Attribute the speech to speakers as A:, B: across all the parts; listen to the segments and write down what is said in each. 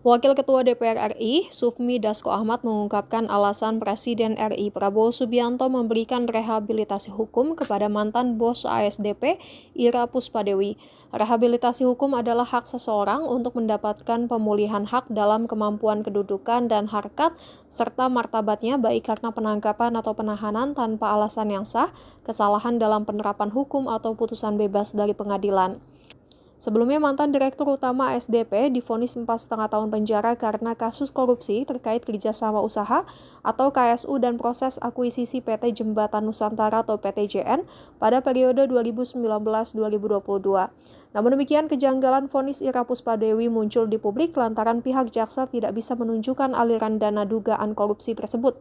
A: Wakil Ketua DPR RI, Sufmi Dasko Ahmad mengungkapkan alasan Presiden RI Prabowo Subianto memberikan rehabilitasi hukum kepada mantan bos ASDP Ira Puspadewi. Rehabilitasi hukum adalah hak seseorang untuk mendapatkan pemulihan hak dalam kemampuan kedudukan dan harkat serta martabatnya baik karena penangkapan atau penahanan tanpa alasan yang sah, kesalahan dalam penerapan hukum atau putusan bebas dari pengadilan. Sebelumnya, mantan Direktur Utama SDP divonis 4,5 tahun penjara karena kasus korupsi terkait kerjasama usaha atau KSU dan proses akuisisi PT Jembatan Nusantara atau PTJN pada periode 2019-2022. Namun demikian, kejanggalan vonis Ira Puspadewi muncul di publik lantaran pihak jaksa tidak bisa menunjukkan aliran dana dugaan korupsi tersebut.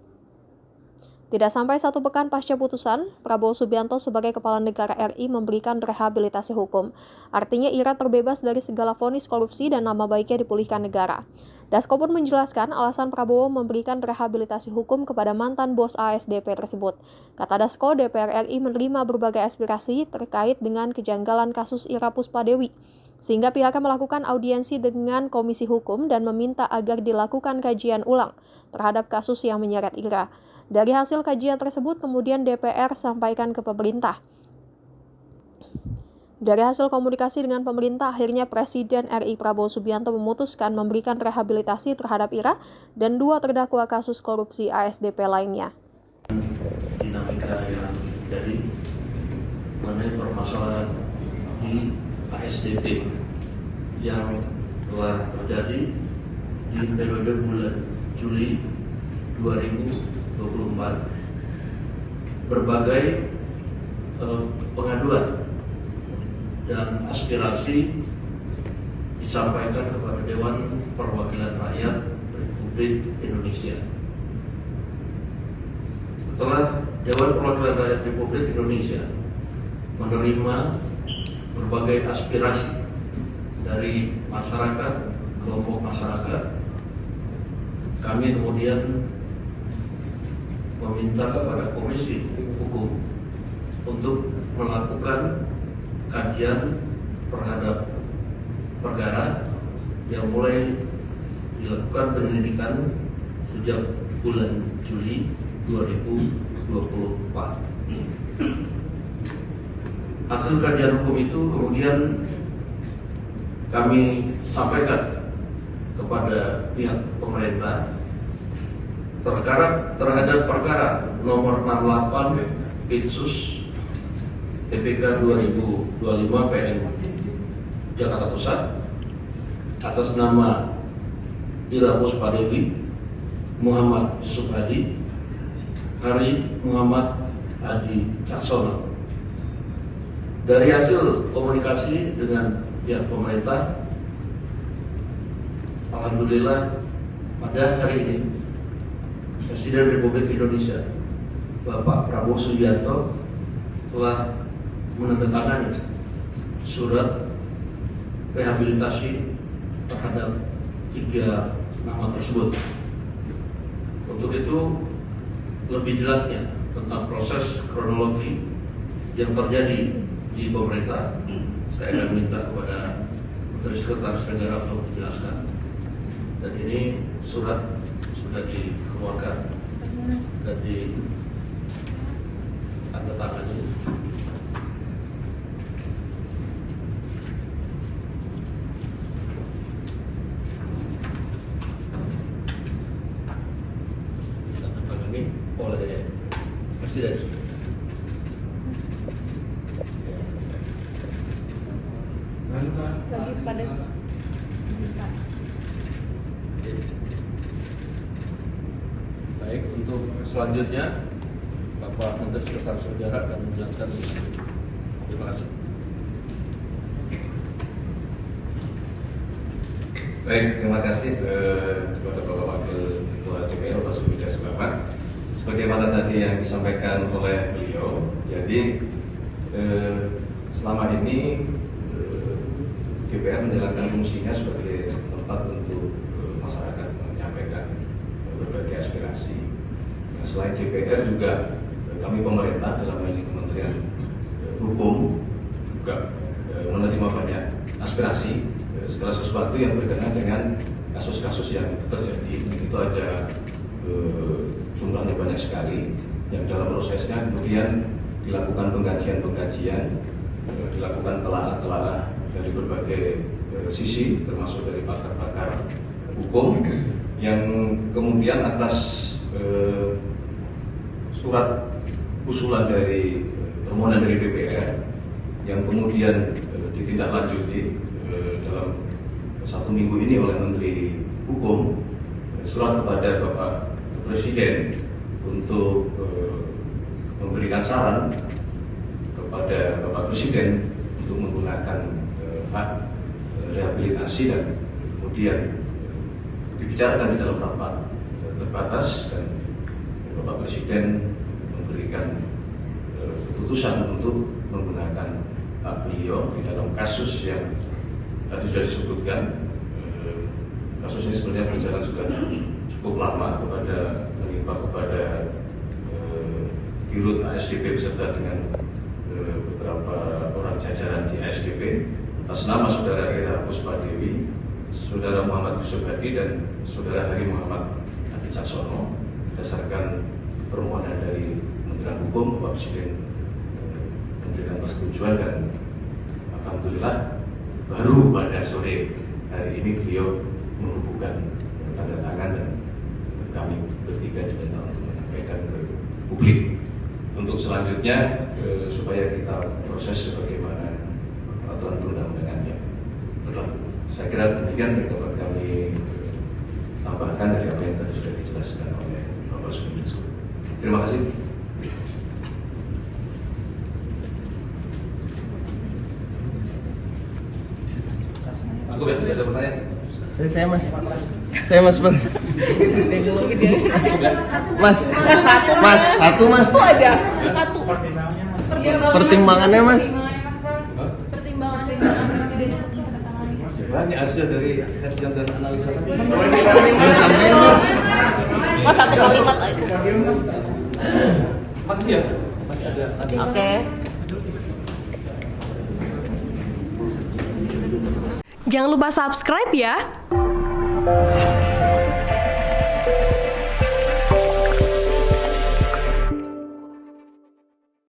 A: Tidak sampai 1 pekan pasca putusan, Prabowo Subianto sebagai Kepala Negara RI memberikan rehabilitasi hukum. Artinya Ira terbebas dari segala vonis korupsi dan nama baiknya dipulihkan negara. Dasko pun menjelaskan alasan Prabowo memberikan rehabilitasi hukum kepada mantan bos ASDP tersebut. Kata Dasko, DPR RI menerima berbagai aspirasi terkait dengan kejanggalan kasus Ira Puspadewi, sehingga pihaknya melakukan audiensi dengan Komisi Hukum dan meminta agar dilakukan kajian ulang terhadap kasus yang menyeret Ira. Dari hasil kajian tersebut, kemudian DPR sampaikan ke pemerintah. Dari hasil komunikasi dengan pemerintah, akhirnya Presiden RI Prabowo Subianto memutuskan memberikan rehabilitasi terhadap Ira dan 2 terdakwa kasus korupsi ASDP lainnya.
B: Dinamika yang terjadi mengenai permasalahan di ASDP yang telah terjadi di periode bulan Juli 2024, berbagai pengaduan dan aspirasi disampaikan kepada Dewan Perwakilan Rakyat Republik Indonesia. Setelah Dewan Perwakilan Rakyat Republik Indonesia menerima berbagai aspirasi dari masyarakat, kelompok masyarakat, kami kemudian meminta kepada Komisi Hukum untuk melakukan kajian terhadap perkara yang mulai dilakukan penyelidikan sejak bulan Juli 2024. Hasil kajian hukum itu kemudian kami sampaikan kepada pihak pemerintah terhadap perkara nomor 68 Pitsus PPK 2025 PN Jakarta Pusat atas nama Ira Puspadewi, Muhammad Subhadi, Hari Muhammad Adi Caksono. Dari hasil komunikasi dengan pihak pemerintah, alhamdulillah pada hari ini Presiden Republik Indonesia Bapak Prabowo Subianto telah menandatangani surat rehabilitasi terhadap 3 nama tersebut. Untuk itu, lebih jelasnya tentang proses kronologi yang terjadi di pemerintah, saya akan minta kepada Menteri Sekretaris Negara untuk menjelaskan. Dan ini surat sudah dikeluarkan dan ditandatangani. Ditandatangani oleh Presiden.
C: Lagi pada
B: Baik, untuk selanjutnya Bapak Menteri Sekretaris Negara akan menjelaskan. Terima kasih.
D: Baik, terima kasih kepada Bapak Wakil Ketua DPR Bapak Sufmi Dasko Ahmad. Sebagaimana tadi yang disampaikan oleh beliau, jadi selama ini DPR menjalankan fungsinya sebagai tempat untuk masyarakat menyampaikan berbagai aspirasi. Nah, selain DPR juga kami pemerintah dalam hal ini Kementerian Hukum juga menerima banyak aspirasi segala sesuatu yang berkenaan dengan kasus-kasus yang terjadi. Itu ada jumlahnya banyak sekali yang dalam prosesnya kemudian dilakukan pengkajian, dilakukan telaah dari berbagai sisi, termasuk dari pakar-pakar hukum yang kemudian atas surat usulan dari permohonan dari DPR yang kemudian ditindaklanjuti dalam 1 minggu ini oleh Menteri Hukum, surat kepada Bapak Presiden untuk memberikan saran kepada Bapak Presiden untuk menggunakan hak rehabilitasi dan kemudian dibicarakan di dalam rapat terbatas dan Bapak Presiden memberikan keputusan untuk menggunakan hak beliau di dalam kasus yang tadi sudah disebutkan. Kasus ini sebenarnya berjalan sudah cukup lama menimpa kepada Dirut ASDP beserta dengan beberapa orang jajaran di ASDP atas nama Saudara Ira Puspadewi, Saudara Muhammad Yusuf Hadi dan Saudara Hari Muhammad Adi Caksono berdasarkan permohonan dari Kementerian Hukum. Bapak Presiden memberikan persetujuan dan alhamdulillah baru pada sore hari ini beliau menghubungkan tanda tangan dan kami bertiga diminta untuk menyampaikan ke publik. Untuk selanjutnya supaya kita proses sebagaimana peraturan perundang-undangan yang berlaku. Saya kira demikian yang dapat kami tambahkan dari apa yang tadi sudah dijelaskan oleh Bapak Suminsko. Terima kasih. Aku biasa ada pertanyaan.
C: Saya mas. Mas. Satu mas.
E: Satu aja. Satu.
C: Pertimbangannya mas.
E: Pertimbangannya.
C: Ini hasil dari kajian dan analisa.
E: Mas, satu kalimat aja.
C: Makasih ya.
E: Oke.
A: Jangan lupa subscribe ya.